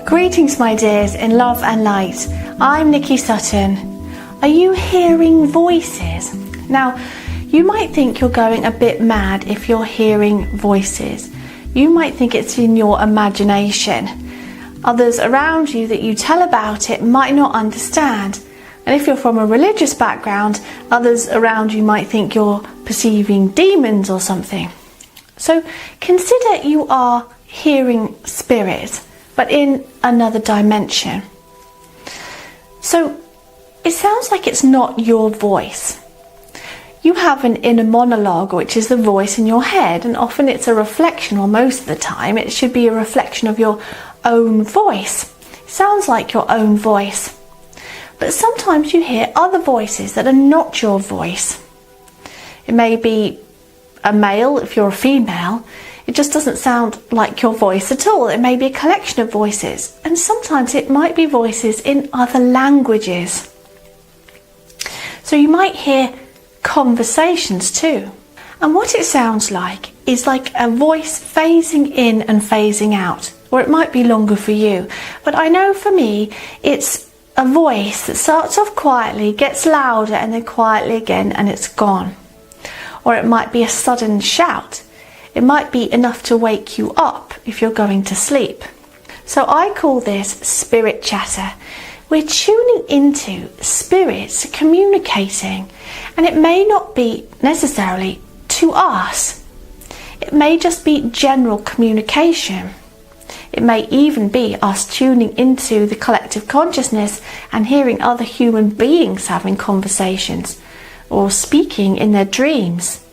Greetings, my dears, in love and light. I'm Nikki Sutton. Are you hearing voices? Now, you might think you're going a bit mad if you're hearing voices. You might think it's in your imagination. Others around you that you tell about it might not understand. And if you're from a religious background, others around you might think you're perceiving demons or something. So consider you are hearing spirit, but in another dimension. So it sounds like it's not your voice. You have an inner monologue, which is the voice in your head, and often it's a reflection, or most of the time it should be a reflection of your own voice. It sounds like your own voice. But sometimes you hear other voices that are not your voice. It may be a male if you're a female. It just doesn't sound like your voice at all. It may be a collection of voices, and sometimes it might be voices in other languages. So you might hear conversations too. And what it sounds like is like a voice phasing in and phasing out, or it might be longer for you. But I know for me, it's a voice that starts off quietly, gets louder, and then quietly again, and it's gone. Or it might be a sudden shout. It might be enough to wake you up if you're going to sleep. So I call this spirit chatter. We're tuning into spirits communicating, and it may not be necessarily to us. It may just be general communication. It may even be us tuning into the collective consciousness and hearing other human beings having conversations or speaking in their dreams.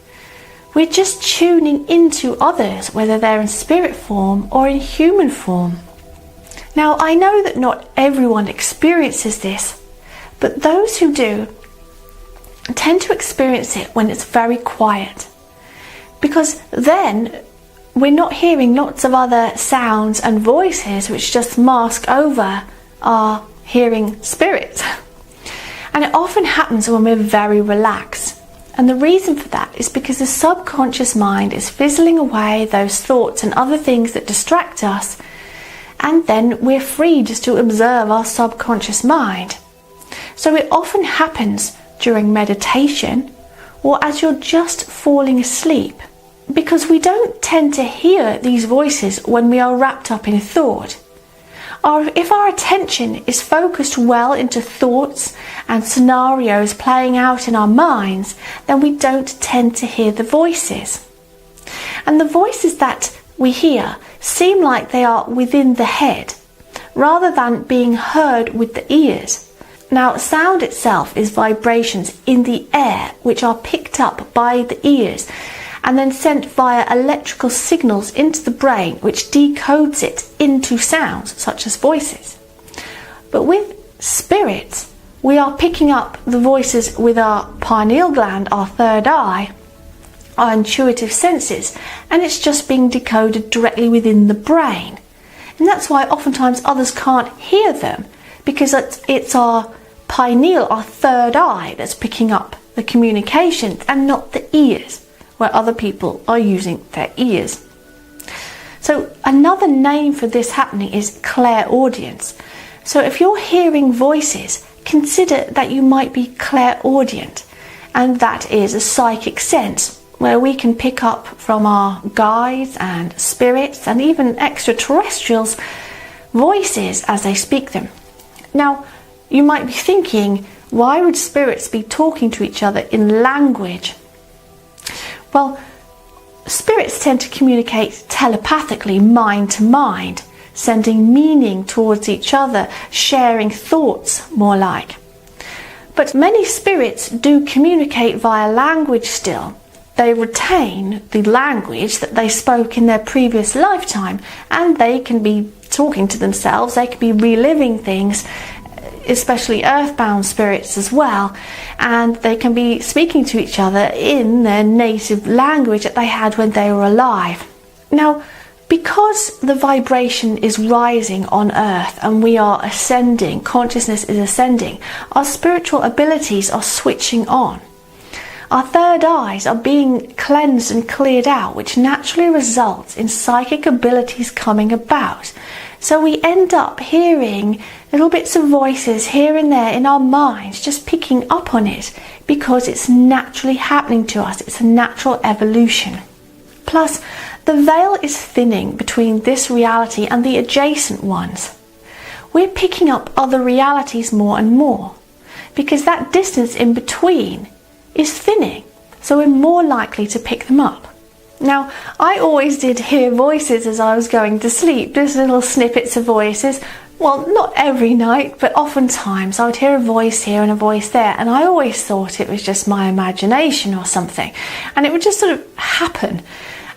We're just tuning into others, whether they're in spirit form or in human form. Now, I know that not everyone experiences this, but those who do tend to experience it when it's very quiet, because then we're not hearing lots of other sounds and voices which just mask over our hearing spirit. And it often happens when we're very relaxed. And the reason for that is because the subconscious mind is fizzling away those thoughts and other things that distract us, and then we're free just to observe our subconscious mind. So it often happens during meditation or as you're just falling asleep, because we don't tend to hear these voices when we are wrapped up in thought. Or if our attention is focused well into thoughts and scenarios playing out in our minds, then we don't tend to hear the voices. And the voices that we hear seem like they are within the head, rather than being heard with the ears. Now, sound itself is vibrations in the air which are picked up by the ears and then sent via electrical signals into the brain, which decodes it into sounds such as voices. But with spirits, we are picking up the voices with our pineal gland, our third eye, our intuitive senses, and it's just being decoded directly within the brain. And that's why oftentimes others can't hear them, because it's our pineal, our third eye, that's picking up the communication and not the ears, where other people are using their ears. So another name for this happening is clairaudience. So if you're hearing voices, consider that you might be clairaudient, and that is a psychic sense where we can pick up from our guides and spirits and even extraterrestrials voices as they speak them. Now, you might be thinking, why would spirits be talking to each other in language? Well, spirits tend to communicate telepathically, mind to mind, sending meaning towards each other, sharing thoughts more like. But many spirits do communicate via language still. They retain the language that they spoke in their previous lifetime, and they can be talking to themselves, they can be reliving things, especially earthbound spirits as well, and they can be speaking to each other in their native language that they had when they were alive. Now, because the vibration is rising on earth and we are ascending, consciousness is ascending, our spiritual abilities are switching on. Our third eyes are being cleansed and cleared out, which naturally results in psychic abilities coming about. So we end up hearing little bits of voices here and there in our minds, just picking up on it because it's naturally happening to us. It's a natural evolution. Plus, the veil is thinning between this reality and the adjacent ones. We're picking up other realities more and more because that distance in between is thinning, so we're more likely to pick them up. Now, I always did hear voices as I was going to sleep, just little snippets of voices. Well, not every night, but oftentimes I would hear a voice here and a voice there, and I always thought it was just my imagination or something, and it would just sort of happen.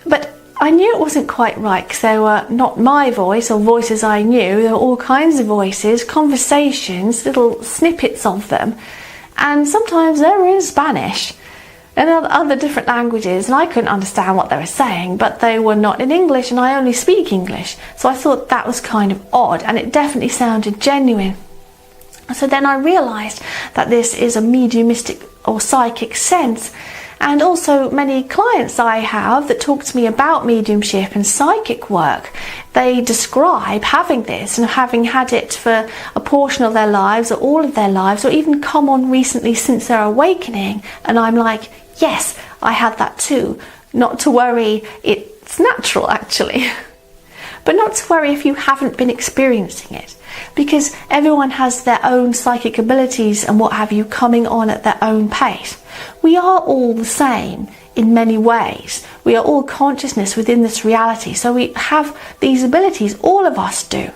But I knew it wasn't quite right because they were not my voice or voices I knew. There were all kinds of voices, conversations, little snippets of them, and sometimes they were in Spanish and other different languages, and I couldn't understand what they were saying, but they were not in English and I only speak English, so I thought that was kind of odd, and it definitely sounded genuine. So then I realised that this is a mediumistic or psychic sense. And also many clients I have that talk to me about mediumship and psychic work, they describe having this and having had it for a portion of their lives or all of their lives, or even come on recently since their awakening. And I'm like, yes, I had that too. Not to worry, it's natural actually. But not to worry if you haven't been experiencing it, because everyone has their own psychic abilities and what have you coming on at their own pace. We are all the same in many ways. We are all consciousness within this reality, so we have these abilities, all of us do.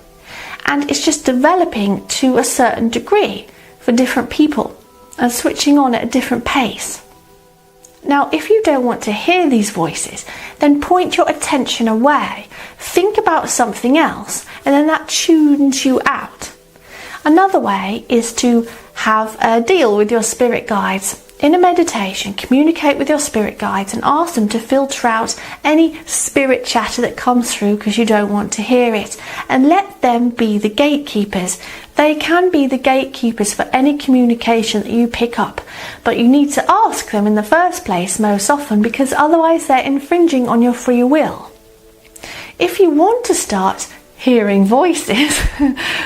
And it's just developing to a certain degree for different people and switching on at a different pace. Now, if you don't want to hear these voices, then point your attention away. Think about something else, and then that tunes you out. Another way is to have a deal with your spirit guides. In a meditation, communicate with your spirit guides and ask them to filter out any spirit chatter that comes through because you don't want to hear it, and let them be the gatekeepers. They can be the gatekeepers for any communication that you pick up, but you need to ask them in the first place most often, because otherwise they're infringing on your free will. If you want to start hearing voices,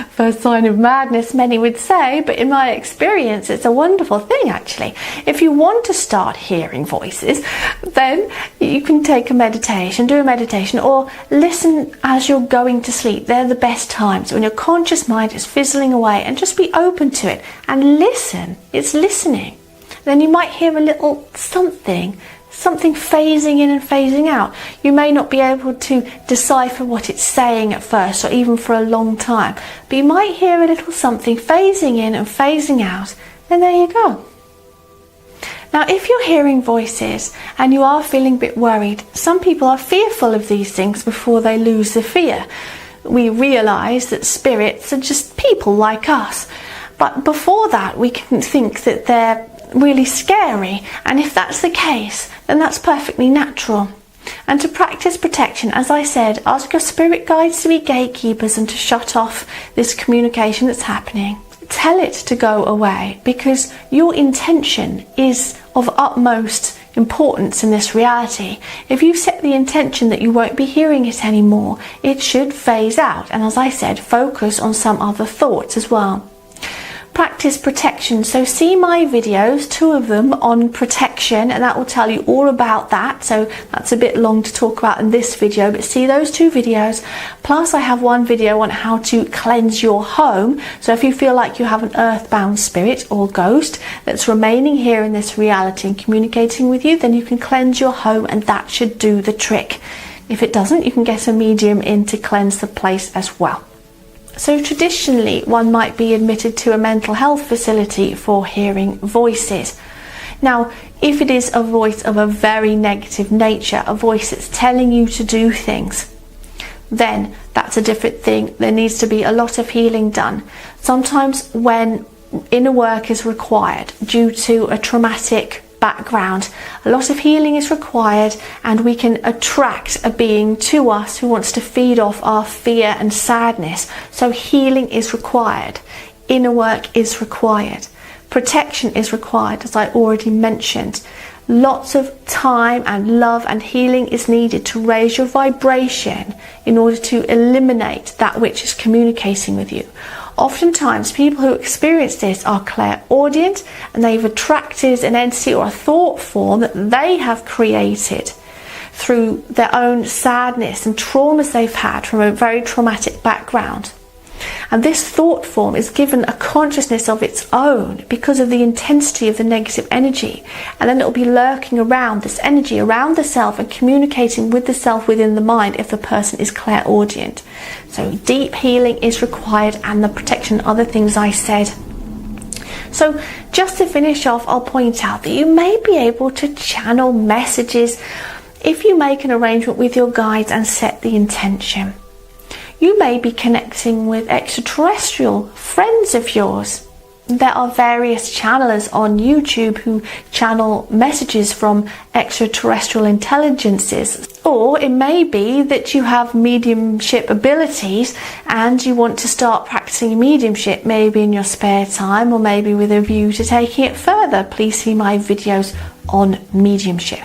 first sign of madness many would say, but in my experience it's a wonderful thing actually. If you want to start hearing voices, then you can take a meditation, do a meditation, or listen as you're going to sleep. They're the best times when your conscious mind is fizzling away, and just be open to it and listen. It's listening. Then you might hear a little something phasing in and phasing out. You may not be able to decipher what it's saying at first, or even for a long time, but you might hear a little something phasing in and phasing out, and there you go. Now, if you're hearing voices and you are feeling a bit worried, some people are fearful of these things before they lose the fear. We realise that spirits are just people like us, but before that we can think that they're really scary, and if that's the case, then that's perfectly natural. And to practice protection, as I said, ask your spirit guides to be gatekeepers and to shut off this communication that's happening. Tell it to go away, because your intention is of utmost importance in this reality. If you set the intention that you won't be hearing it anymore, it should phase out, and as I said, focus on some other thoughts as well. Practice protection. So see my videos, 2 of them on protection, and that will tell you all about that. So that's a bit long to talk about in this video, but see those 2 videos. Plus I have one video on how to cleanse your home. So if you feel like you have an earthbound spirit or ghost that's remaining here in this reality and communicating with you, then you can cleanse your home, and that should do the trick. If it doesn't, you can get a medium in to cleanse the place as well. So traditionally, one might be admitted to a mental health facility for hearing voices. Now, if it is a voice of a very negative nature, a voice that's telling you to do things, then that's a different thing. There needs to be a lot of healing done. Sometimes when inner work is required due to a traumatic background, a lot of healing is required, and we can attract a being to us who wants to feed off our fear and sadness. So healing is required, inner work is required, protection is required, as I already mentioned. Lots of time and love and healing is needed to raise your vibration in order to eliminate that which is communicating with you. Oftentimes, people who experience this are clairaudient, and they've attracted an entity or a thought form that they have created through their own sadness and traumas they've had from a very traumatic background. And this thought form is given a consciousness of its own because of the intensity of the negative energy. And then it will be lurking around this energy, around the self, and communicating with the self within the mind if the person is clairaudient. So deep healing is required, and the protection, other things I said. So just to finish off, I'll point out that you may be able to channel messages if you make an arrangement with your guides and set the intention. You may be connecting with extraterrestrial friends of yours. There are various channelers on YouTube who channel messages from extraterrestrial intelligences. Or it may be that you have mediumship abilities and you want to start practicing mediumship, maybe in your spare time or maybe with a view to taking it further. Please see my videos on mediumship.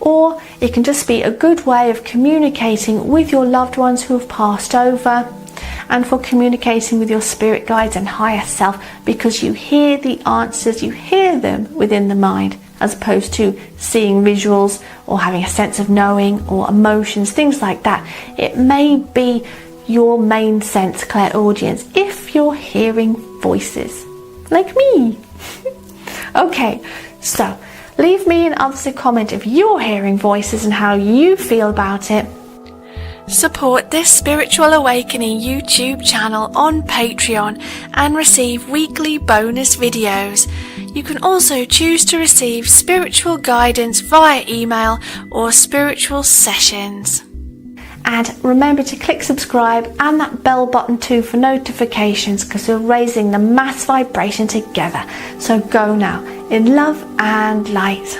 Or it can just be a good way of communicating with your loved ones who have passed over, and for communicating with your spirit guides and higher self, because you hear the answers, you hear them within the mind, as opposed to seeing visuals or having a sense of knowing or emotions, things like that. It may be your main sense, clairaudience, if you're hearing voices, like me. Okay, so leave me an answer comment if you're hearing voices and how you feel about it. Support this Spiritual Awakening YouTube channel on Patreon and receive weekly bonus videos. You can also choose to receive spiritual guidance via email or spiritual sessions. And remember to click subscribe and that bell button too for notifications, because we're raising the mass vibration together. So go now in love and light.